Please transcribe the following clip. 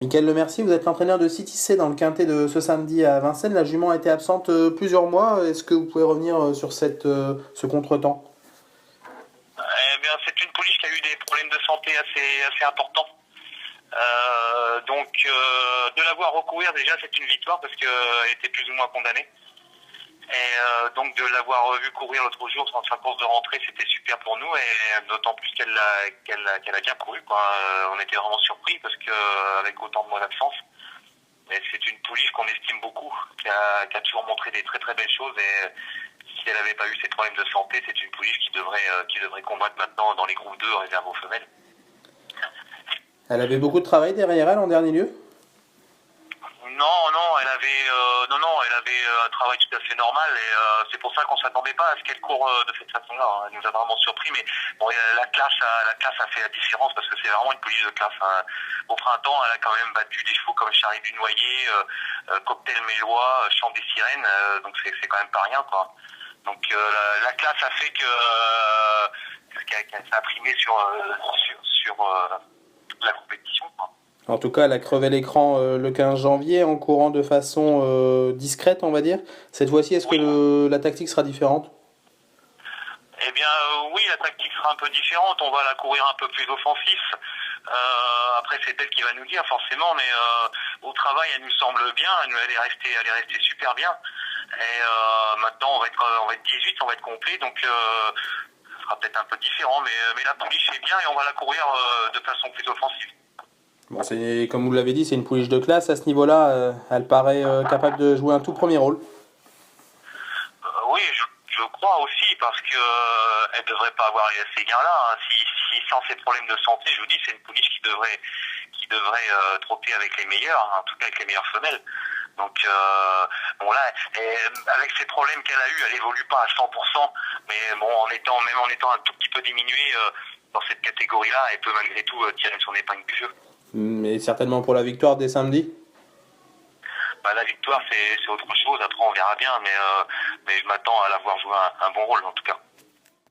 Michael Lemercier, vous êtes l'entraîneur de City C dans le quintet de ce samedi à Vincennes. La jument a été absente plusieurs mois. Est-ce que vous pouvez revenir sur ce contretemps? Eh bien, c'est une pouliche qui a eu des problèmes de santé assez importants. De la voir recourir, déjà, c'est une victoire parce qu'elle était plus ou moins condamnée. Donc, de l'avoir vu courir l'autre jour dans sa course de rentrée, c'était super pour nous et d'autant plus qu'elle a bien couru, quoi. On était vraiment surpris parce qu'avec autant de mois d'absence. Mais c'est une pouliche qu'on estime beaucoup, qui a toujours montré des très très belles choses et si elle n'avait pas eu ces problèmes de santé, c'est une pouliche qui devrait combattre maintenant dans les groupes 2 réservés aux femelles. Elle avait beaucoup de travail derrière elle en dernier lieu. Elle avait un travail tout à fait normal et c'est pour ça qu'on s'attendait pas à ce qu'elle court de cette façon-là, hein. Elle nous a vraiment surpris, mais bon, la classe a fait la différence parce que c'est vraiment une pouliche de classe, hein. Au printemps, elle a quand même battu des chevaux comme Charlie du Noyer, Cocktail Mélois, Chant des Sirènes, donc c'est quand même pas rien, quoi. Donc la classe a fait qu'elle s'est imprimée sur la compétition, quoi. En tout cas, elle a crevé l'écran le 15 janvier en courant de façon discrète, on va dire. Cette fois-ci, est-ce que Oui. la tactique sera différente? Eh bien, oui, la tactique sera un peu différente. On va la courir un peu plus offensif. Après, c'est elle qui va nous dire forcément, mais au travail, elle nous semble bien. Elle est restée super bien. Et maintenant, on va être 18, on va être complet, donc ce sera peut-être un peu différent, mais la pouliche est bien et on va la courir de façon plus offensive. Bon, comme vous l'avez dit, c'est une pouliche de classe. À ce niveau-là, elle paraît capable de jouer un tout premier rôle. Oui, je crois aussi parce que elle devrait pas avoir ces gains-là, hein. Si sans ces problèmes de santé, je vous dis, c'est une pouliche qui devrait trotter avec les meilleurs, hein, en tout cas avec les meilleures femelles. Donc bon là, avec ces problèmes qu'elle a eu, elle évolue pas à 100%, mais bon même en étant un tout petit peu diminuée dans cette catégorie-là, elle peut malgré tout tirer son épingle du jeu. Mais certainement pour la victoire dès samedi. Bah, la victoire c'est autre chose, après on verra bien, mais je m'attends à la voir jouer un bon rôle en tout cas.